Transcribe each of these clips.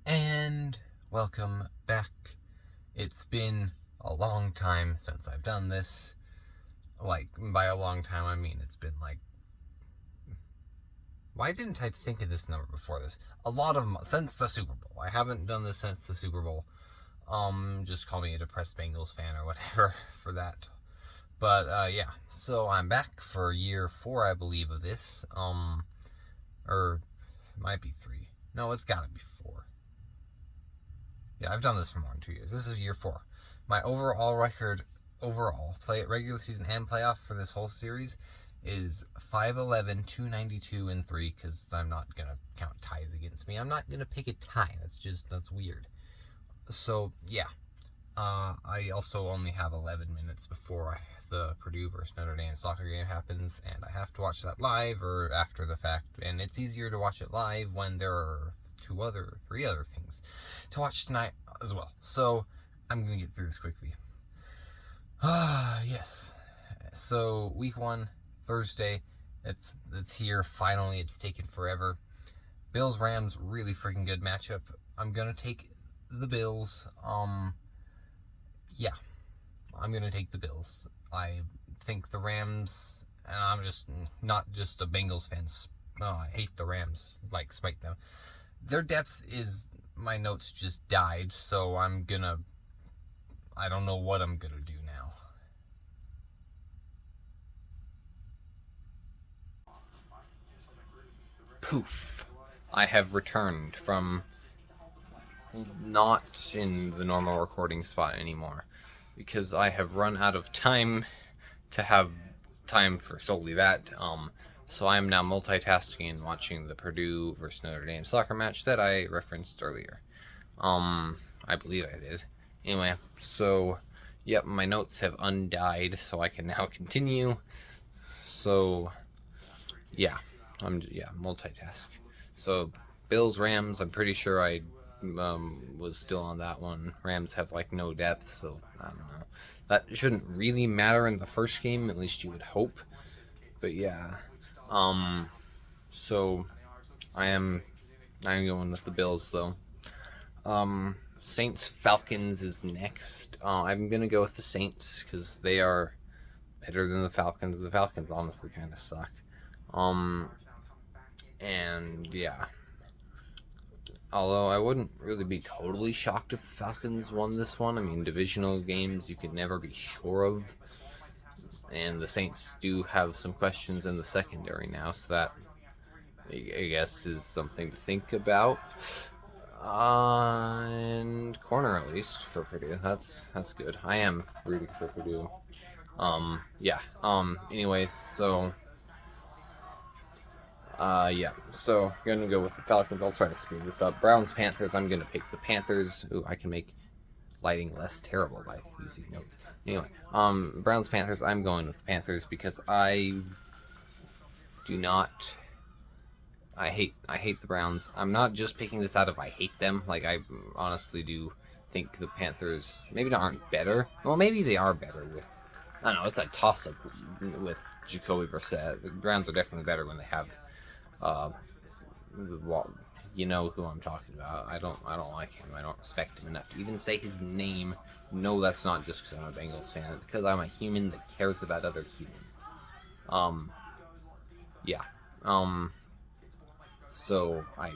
And welcome back. It's been a long time since I've done this. Like, by a long time, I mean it's been like... Why didn't I think of this number before this? A lot of months, since the Super Bowl. I haven't done this since the Super Bowl. Just call me a depressed Bengals fan or whatever for that. But, yeah. So I'm back for year 4, I believe, of this. Or it might be 3. No, it's gotta be 4. Yeah, I've done this for more than 2 years. This is year 4. My overall record, regular season and playoff for this whole series is 5-11, 292, and 3, because I'm not going to count ties against me. I'm not going to pick a tie. That's weird. So, yeah. I also only have 11 minutes before the Purdue versus Notre Dame soccer game happens, and I have to watch that live or after the fact, and it's easier to watch it live when there are 3 other things to watch tonight as well. So I'm gonna get through this quickly. Yes. So week 1, Thursday, it's here finally. It's taken forever. Bills Rams, really freaking good matchup. I'm gonna take the Bills. Yeah, I'm gonna take the Bills. I think the Rams, and I'm just not just a Bengals fan. I hate the Rams, like spite them. Their depth is, my notes just died, so I don't know what I'm gonna do now. Poof. I have returned from not in the normal recording spot anymore, because I have run out of time to have time for solely that. So I am now multitasking and watching the Purdue versus Notre Dame soccer match that I referenced earlier. I believe I did. Anyway, so yep, my notes have undied, so I can now continue. So yeah, multitask. So Bills Rams, I'm pretty sure I was still on that one. Rams have like no depth, so I don't know. That shouldn't really matter in the first game, at least you would hope. But yeah, so I'm going with the Bills though. Saints Falcons is next. I'm gonna go with the Saints because they are better than the Falcons. The Falcons honestly kind of suck. And yeah. Although I wouldn't really be totally shocked if the Falcons won this one. I mean, divisional games you could never be sure of. And the Saints do have some questions in the secondary now, so that I guess is something to think about. And corner at least for Purdue. That's good. I am rooting for Purdue. Yeah. Anyways, so yeah. So I'm gonna go with the Falcons. I'll try to speed this up. Browns Panthers. I'm gonna pick the Panthers. Ooh, I can make lighting less terrible by using notes. Anyway, Browns Panthers. I'm going with the Panthers because I do not. I hate the Browns. I'm not just picking this out of I hate them. Like I honestly do think the Panthers maybe aren't better. Well, maybe they are better with. I don't know. It's a toss up with Jacoby Brissett. The Browns are definitely better when they have. You know who I'm talking about. I don't like him. I don't respect him enough to even say his name. No, that's not just because I'm a Bengals fan. It's because I'm a human that cares about other humans. Yeah. So I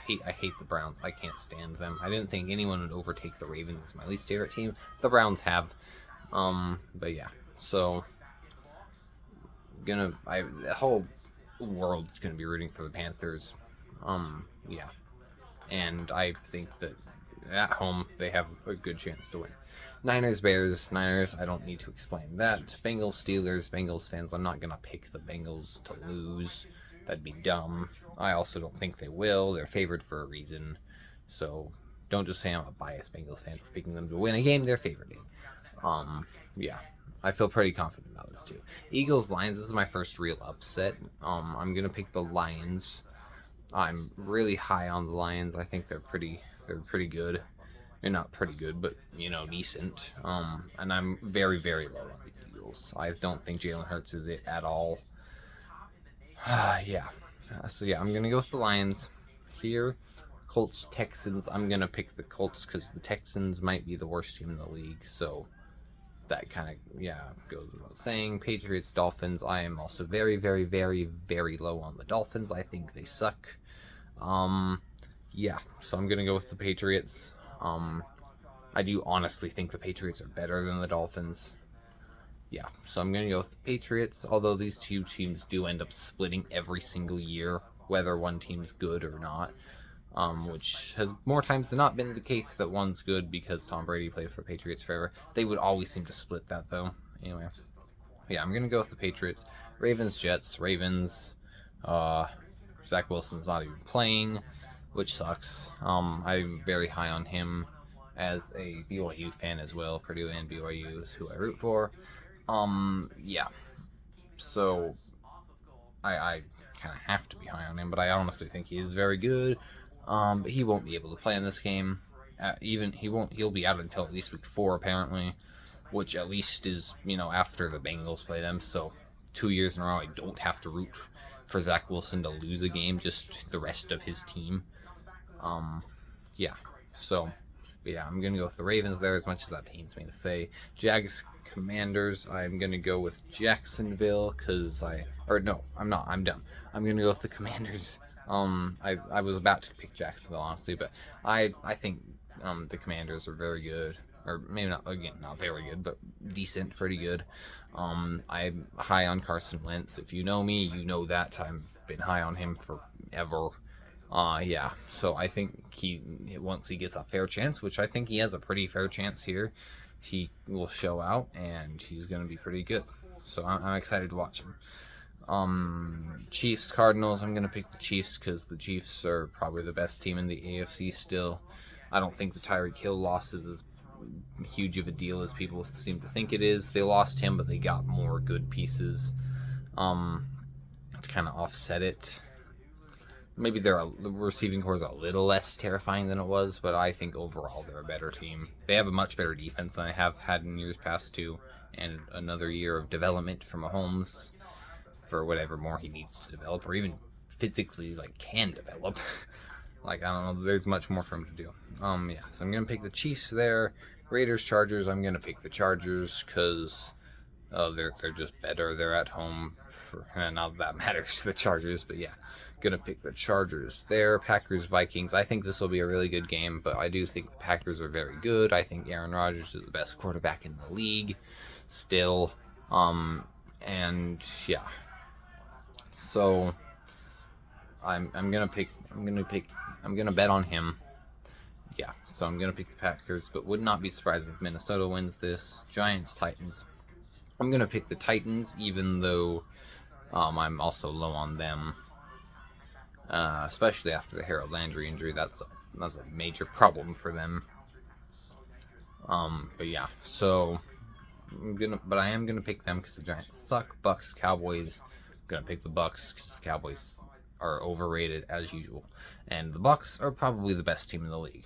hate the Browns. I can't stand them. I didn't think anyone would overtake the Ravens as my least favorite team. The Browns have. But yeah. So the whole world is gonna be rooting for the Panthers. Yeah. And I think that at home they have a good chance to win. Niners, Bears, Niners, I don't need to explain that. Bengals, Steelers, Bengals fans, I'm not going to pick the Bengals to lose. That'd be dumb. I also don't think they will. They're favored for a reason. So don't just say I'm a biased Bengals fan for picking them to win a game they're favored in. Yeah. I feel pretty confident about this too. Eagles, Lions, this is my first real upset. I'm going to pick the Lions. I'm really high on the Lions. I think they're pretty good. They're not pretty good, but decent. And I'm very, very low on the Eagles. I don't think Jalen Hurts is it at all. Yeah. So yeah, I'm gonna go with the Lions here. Colts, Texans. I'm going to pick the Colts because the Texans might be the worst team in the league. So that kind of, yeah, goes without saying. Patriots, Dolphins. I am also very, very, very, very low on the Dolphins. I think they suck. Yeah, so I'm going to go with the Patriots. I do honestly think the Patriots are better than the Dolphins. Yeah, so I'm going to go with the Patriots, although these two teams do end up splitting every single year, whether one team's good or not, which has more times than not been the case that one's good because Tom Brady played for Patriots forever. They would always seem to split that, though. Anyway, yeah, I'm going to go with the Patriots. Ravens, Jets, Ravens. Zach Wilson's not even playing, which sucks. I'm very high on him as a BYU fan as well. Purdue and BYU is who I root for. Yeah. So I kind of have to be high on him, but I honestly think he is very good. But he won't be able to play in this game. He'll be out until at least week 4 apparently, which at least is, after the Bengals play them. So 2 years in a row I don't have to root for Zach Wilson to lose a game, just the rest of his team. Yeah. So yeah, I'm going to go with the Ravens there, as much as that pains me to say. Jags, Commanders, I'm going to go with Jacksonville, I'm not. I'm dumb. I'm going to go with the Commanders. I was about to pick Jacksonville, honestly, but I think the Commanders are very good. Or maybe not, again, not very good, but decent, pretty good. I'm high on Carson Wentz. If you know me, you know that. I've been high on him forever. Yeah, so I think once he gets a fair chance, which I think he has a pretty fair chance here, he will show out, and he's going to be pretty good. So I'm excited to watch him. Chiefs, Cardinals, I'm going to pick the Chiefs because the Chiefs are probably the best team in the AFC still. I don't think the Tyreek Hill loss is as huge of a deal as people seem to think it is. They lost him, but they got more good pieces to kind of offset it. Maybe the receiving core is a little less terrifying than it was, but I think overall they're a better team. They have a much better defense than I have had in years past too, and another year of development for Mahomes for whatever more he needs to develop, or even physically can develop. I don't know, there's much more for him to do. Yeah, so I'm gonna pick the Chiefs there. Raiders, Chargers, I'm gonna pick the Chargers because they're just better. They're at home. Not that matters to the Chargers, but yeah, gonna pick the Chargers there. Packers, Vikings. I think this will be a really good game, but I do think the Packers are very good. I think Aaron Rodgers is the best quarterback in the league still. And yeah, so I'm gonna bet on him. Yeah, so I'm gonna pick the Packers, but would not be surprised if Minnesota wins this. Giants, Titans. I'm gonna pick the Titans, even though I'm also low on them, especially after the Harold Landry injury. That's a major problem for them. But yeah, so I am gonna pick them because the Giants suck. Bucks, Cowboys. I'm gonna pick the Bucks because the Cowboys are overrated as usual, and the Bucks are probably the best team in the league.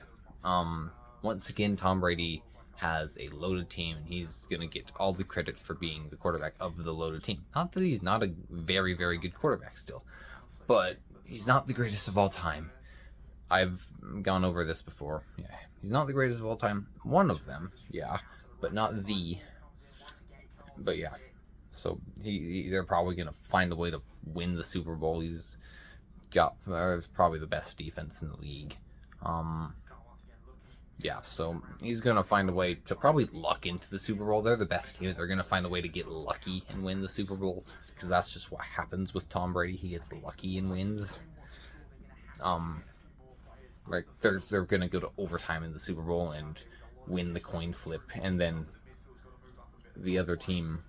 Once again, Tom Brady has a loaded team, and he's gonna get all the credit for being the quarterback of the loaded team. Not that he's not a very, very good quarterback still, but he's not the greatest of all time. I've gone over this before. Yeah, he's not the greatest of all time. One of them, yeah, but not the. But yeah, so they're probably gonna find a way to win the Super Bowl. He's got probably the best defense in the league. Yeah, so he's going to find a way to probably luck into the Super Bowl. They're the best team. They're going to find a way to get lucky and win the Super Bowl because that's just what happens with Tom Brady. He gets lucky and wins. They're going to go to overtime in the Super Bowl and win the coin flip, and then the other team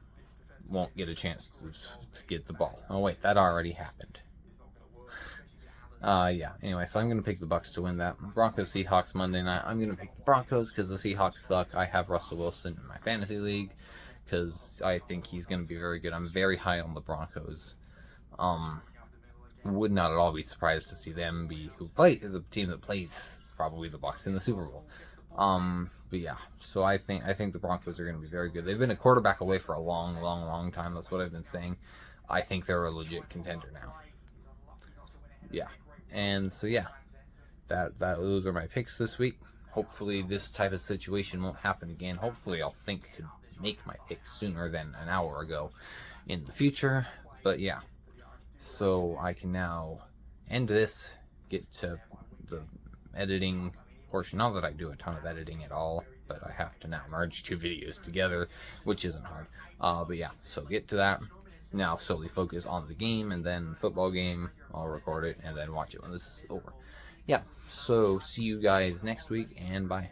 won't get a chance to get the ball. Oh wait, that already happened. Yeah, anyway, so I'm going to pick the Bucks to win that. Broncos, Seahawks, Monday night. I'm going to pick the Broncos because the Seahawks suck. I have Russell Wilson in my fantasy league because I think he's going to be very good. I'm very high on the Broncos. Would not at all be surprised to see them be the team that plays probably the Bucks in the Super Bowl. But yeah, so I think the Broncos are going to be very good. They've been a quarterback away for a long, long, long time. That's what I've been saying. I think they're a legit contender now. Yeah. And so, yeah, those are my picks this week. Hopefully this type of situation won't happen again. Hopefully I'll think to make my picks sooner than an hour ago in the future. But yeah, so I can now end this, get to the editing portion. Not that I do a ton of editing at all, but I have to now merge 2 videos together, which isn't hard. But yeah, so get to that. Now solely focus on the game, and then football game, I'll record it and then watch it when this is over. Yeah, so see you guys next week, and bye.